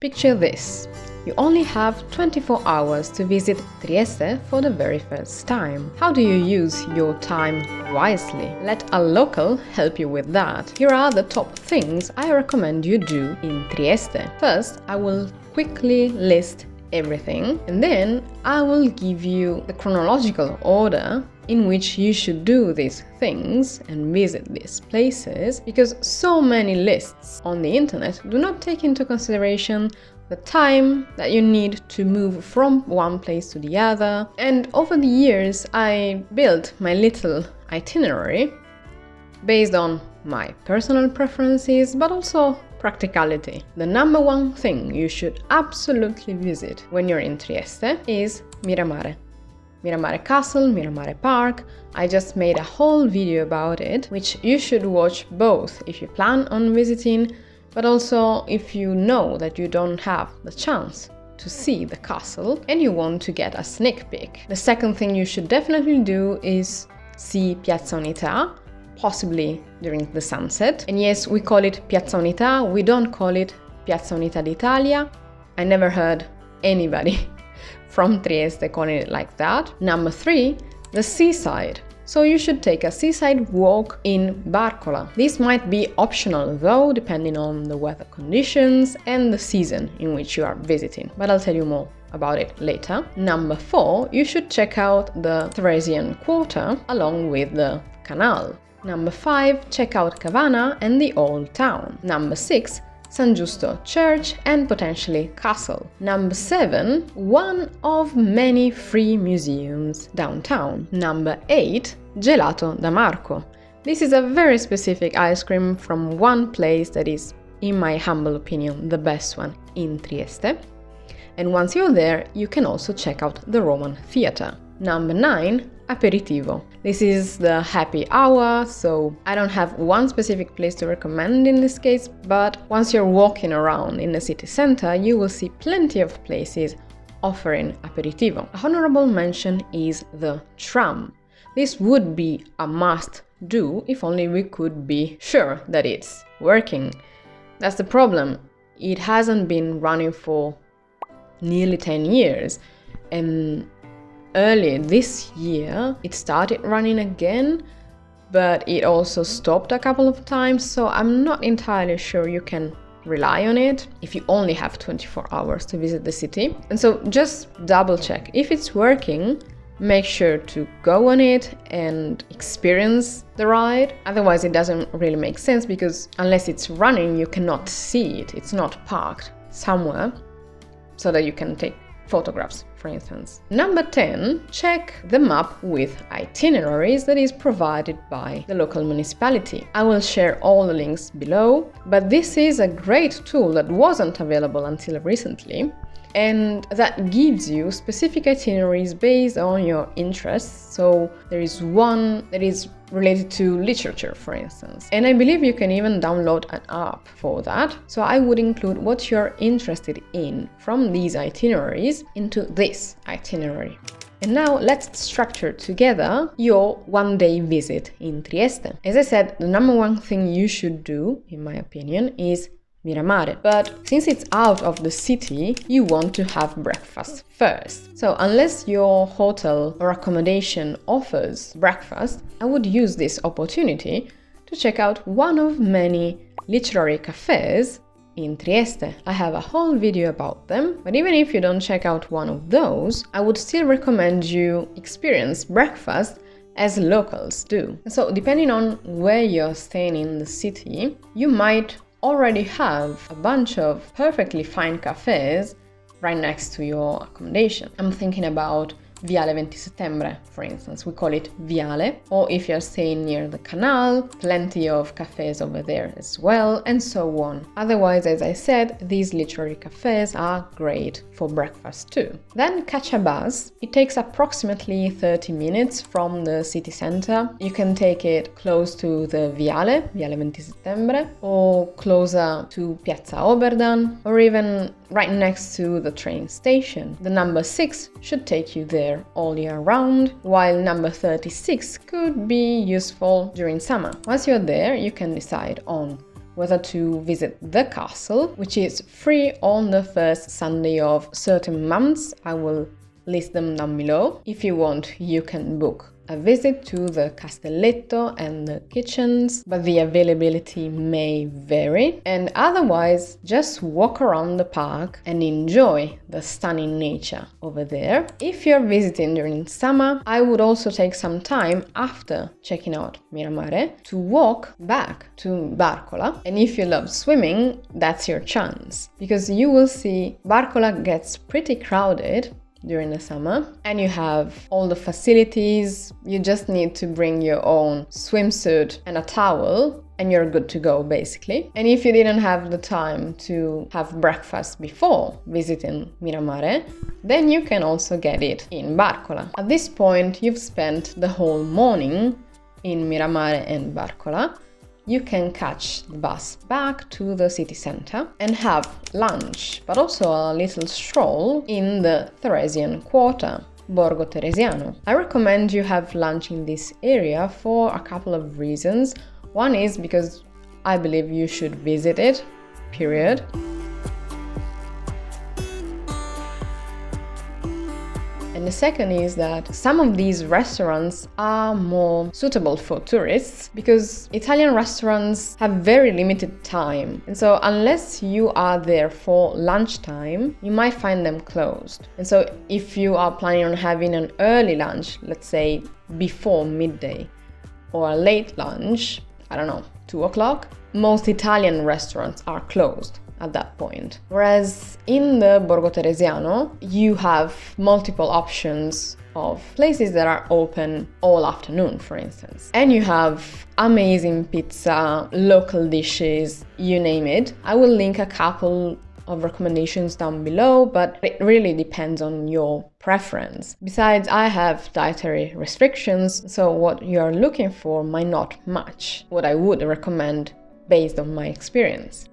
Picture this. You only have 24 hours to visit Trieste for the very first time. How do you use your time wisely? Let a local help you with that. Here are the top things I recommend you do in Trieste. First, I will quickly list everything, and then I will give you the chronological order in which you should do these things and visit these places, because so many lists on the internet do not take into consideration the time that you need to move from one place to the other. And over the years I built my little itinerary based on my personal preferences, but also practicality. The number one thing you should absolutely visit when you're in Trieste is Miramare. Miramare Castle, Miramare Park. I just made a whole video about it, which you should watch both if you plan on visiting, but also if you know that you don't have the chance to see the castle and you want to get a sneak peek. The second thing you should definitely do is see Piazz Unità, possibly during the sunset. And yes, we call it Piazz Unità, we don't call it Piazza Unità d'Italia. I never heard anybody from Trieste calling it like that. Number 3, the seaside. So you should take a seaside walk in Barcola. This might be optional though, depending on the weather conditions and the season in which you are visiting, but I'll tell you more about it later. Number 4, you should check out the Theresian Quarter along with the canal. Number 5, check out Cavana and the Old Town. Number 6, San Giusto Church and potentially Castle. Number 7, one of many free museums downtown. Number 8, Gelato da Marco. This is a very specific ice cream from one place that is, in my humble opinion, the best one in Trieste. And once you're there, you can also check out the Roman Theatre. Number 9, aperitivo. This is the happy hour, so I don't have one specific place to recommend in this case, but once you're walking around in the city center, you will see plenty of places offering aperitivo. A honorable mention is the tram. This would be a must-do if only we could be sure that it's working. That's the problem. It hasn't been running for nearly 10 years, and early this year it started running again, but it also stopped a couple of times, so I'm not entirely sure you can rely on it if you only have 24 hours to visit the city. And so just double check. If it's working, make sure to go on it and experience the ride. Otherwise it doesn't really make sense, because unless it's running you cannot see it. It's not parked somewhere so that you can take photographs, for instance. Number 10, check the map with itineraries that is provided by the local municipality. I will share all the links below, but this is a great tool that wasn't available until recently, and that gives you specific itineraries based on your interests. So there is one that is related to literature, for instance, and I believe you can even download an app for that. So I would include what you're interested in from these itineraries into this itinerary. And now let's structure together your one-day visit in Trieste. As I said, the number one thing you should do, in my opinion, is Miramare. But since it's out of the city, you want to have breakfast first. So unless your hotel or accommodation offers breakfast, I would use this opportunity to check out one of many literary cafes in Trieste. I have a whole video about them, but even if you don't check out one of those, I would still recommend you experience breakfast as locals do. So depending on where you're staying in the city, you might already have a bunch of perfectly fine cafes right next to your accommodation. I'm thinking about Viale 20 Settembre, for instance. We call it Viale. Or if you're staying near the canal, plenty of cafes over there as well, and so on. Otherwise, as I said, these literary cafes are great for breakfast too. Then catch a bus. It takes approximately 30 minutes from the city center. You can take it close to the Viale 20 Settembre, or closer to Piazza Oberdan, or even right next to the train station. The number 6 should take you there all year round, while number 36 could be useful during summer. Once you're there, you can decide on whether to visit the castle, which is free on the first Sunday of certain months. I will list them down below. If you want, you can book a visit to the castelletto and the kitchens, but the availability may vary. And otherwise, just walk around the park and enjoy the stunning nature over there. If you're visiting during summer, I would also take some time after checking out Miramare to walk back to Barcola. And if you love swimming, that's your chance, because you will see Barcola gets pretty crowded during the summer, and you have all the facilities. You just need to bring your own swimsuit and a towel and you're good to go, basically. And if you didn't have the time to have breakfast before visiting Miramare, then you can also get it in Barcola. At this point, you've spent the whole morning in Miramare and Barcola. You can catch the bus back to the city center and have lunch, but also a little stroll in the Theresian quarter, Borgo Teresiano. I recommend you have lunch in this area for a couple of reasons. One is because I believe you should visit it, period. And the second is that some of these restaurants are more suitable for tourists because Italian restaurants have very limited time. And so unless you are there for lunchtime, you might find them closed. And so if you are planning on having an early lunch, let's say before midday, or a late lunch, I don't know, 2 o'clock, most Italian restaurants are closed at that point. Whereas in the Borgo Teresiano, you have multiple options of places that are open all afternoon, for instance. And you have amazing pizza, local dishes, you name it. I will link a couple of recommendations down below, but it really depends on your preference. Besides, I have dietary restrictions, so what you're looking for might not match what I would recommend based on my experience.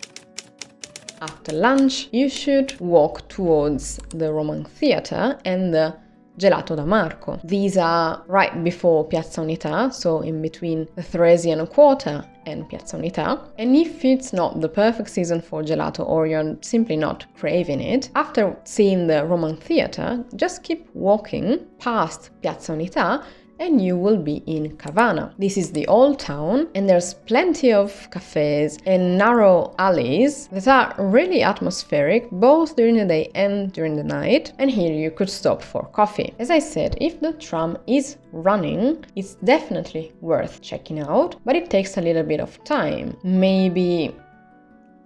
After lunch, you should walk towards the Roman Theatre and the Gelato da Marco. These are right before Piazz Unità, so in between the Theresian quarter and Piazz Unità. And if it's not the perfect season for gelato or you're simply not craving it, after seeing the Roman Theatre, just keep walking past Piazz Unità and you will be in Cavana. This is the old town, and there's plenty of cafes and narrow alleys that are really atmospheric both during the day and during the night, and here you could stop for coffee. As I said, if the tram is running, it's definitely worth checking out, but it takes a little bit of time, maybe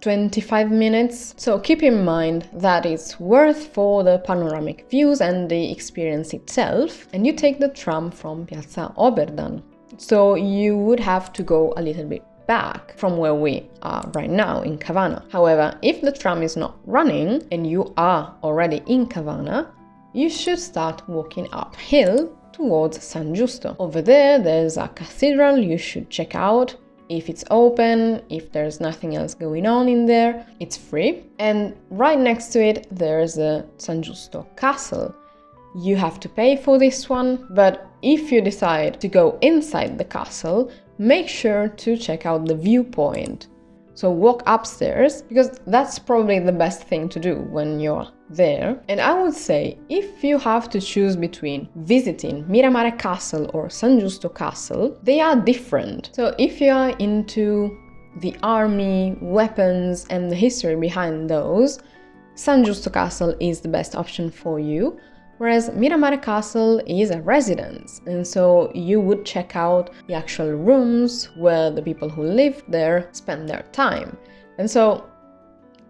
25 minutes. So keep in mind that it's worth for the panoramic views and the experience itself. And you take the tram from Piazza Oberdan. So you would have to go a little bit back from where we are right now in Cavana. However, if the tram is not running and you are already in Cavana, you should start walking uphill towards San Giusto. Over there, there's a cathedral you should check out. If it's open, if there's nothing else going on in there, it's free. And right next to it, there's a San Giusto Castle. You have to pay for this one, but if you decide to go inside the castle, make sure to check out the viewpoint. So walk upstairs, because that's probably the best thing to do when you're there. And I would say, if you have to choose between visiting Miramare Castle or San Giusto Castle, they are different. So if you are into the army, weapons, and the history behind those, San Giusto Castle is the best option for you. Whereas Miramare Castle is a residence, and so you would check out the actual rooms where the people who live there spend their time. And so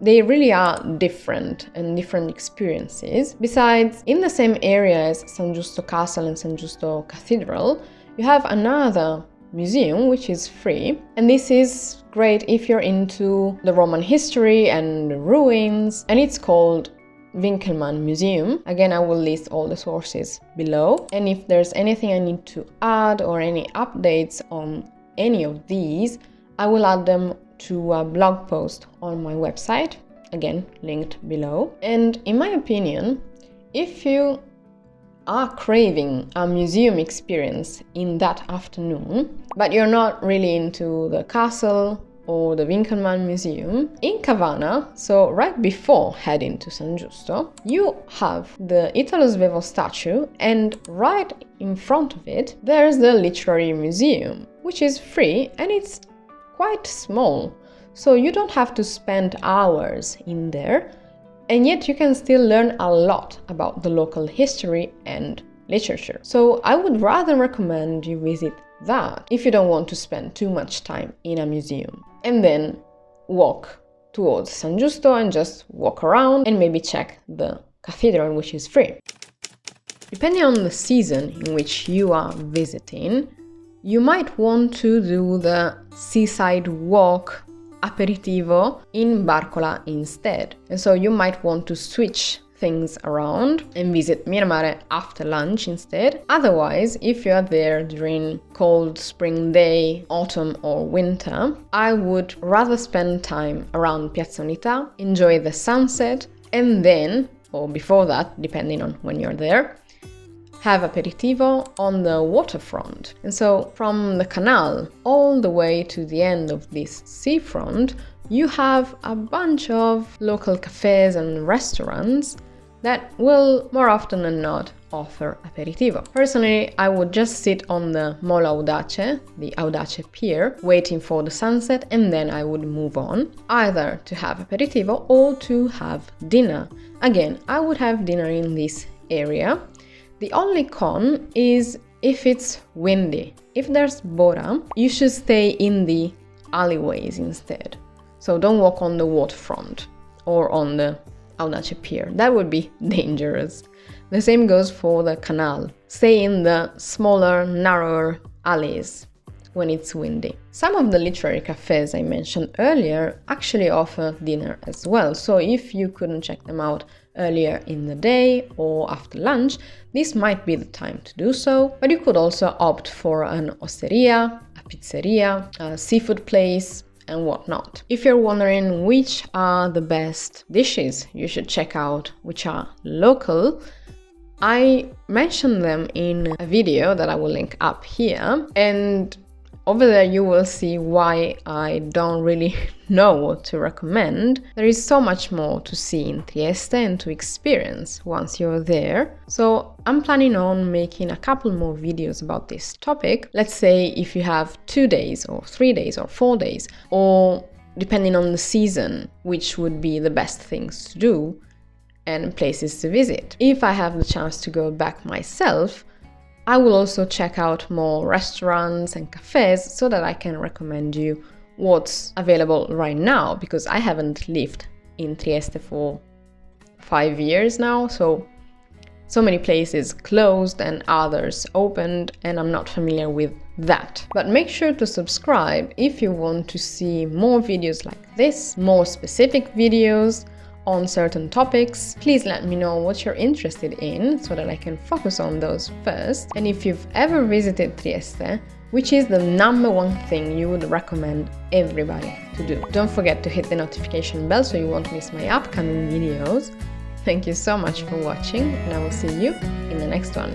they really are different and different experiences. Besides, in the same area as San Giusto Castle and San Giusto Cathedral, you have another museum which is free, and this is great if you're into the Roman history and the ruins, and it's called Winkelmann Museum. Again, I will list all the sources below, and if there's anything I need to add or any updates on any of these, I will add them to a blog post on my website, again linked below. And in my opinion, if you are craving a museum experience in that afternoon, but you're not really into the castle or the Winkelmann Museum. In Cavana, so right before heading to San Giusto, you have the Italo Svevo statue, and right in front of it there's the Literary Museum, which is free and it's quite small, so you don't have to spend hours in there, and yet you can still learn a lot about the local history and literature. So I would rather recommend you visit that if you don't want to spend too much time in a museum, and then walk towards San Giusto and just walk around and maybe check the cathedral, which is free. Depending on the season in which you are visiting, you might want to do the seaside walk aperitivo in Barcola instead. And so you might want to switch things around and visit Miramare after lunch instead. Otherwise, if you are there during cold spring day, autumn or winter, I would rather spend time around Piazz Unità, enjoy the sunset, and then, or before that, depending on when you're there, have aperitivo on the waterfront. And so from the canal all the way to the end of this seafront, you have a bunch of local cafes and restaurants that will more often than not offer aperitivo. Personally, I would just sit on the Molo Audace, the Audace Pier, waiting for the sunset, and then I would move on, either to have aperitivo or to have dinner. Again, I would have dinner in this area. The only con is if it's windy. If there's bora, you should stay in the alleyways instead. So don't walk on the waterfront or on the Audace Pier. That would be dangerous. The same goes for the canal. Stay in the smaller, narrower alleys when it's windy. Some of the literary cafes I mentioned earlier actually offer dinner as well. So if you couldn't check them out earlier in the day or after lunch, this might be the time to do so. But you could also opt for an osteria, a pizzeria, a seafood place, and whatnot. If you're wondering which are the best dishes you should check out, which are local, I mentioned them in a video that I will link up here, and over there you will see why I don't really know what to recommend. There is so much more to see in Trieste and to experience once you're there. So I'm planning on making a couple more videos about this topic. Let's say if you have 2 days or 3 days or 4 days, or depending on the season, which would be the best things to do and places to visit. If I have the chance to go back myself, I will also check out more restaurants and cafes so that I can recommend you what's available right now, because I haven't lived in Trieste for 5 years now, so many places closed and others opened, and I'm not familiar with that. But make sure to subscribe if you want to see more videos like this, more specific videos on certain topics. Please let me know what you're interested in so that I can focus on those first. And if you've ever visited Trieste, which is the #1 thing you would recommend everybody to do? Don't forget to hit the notification bell so you won't miss my upcoming videos. Thank you so much for watching, and I will see you in the next one.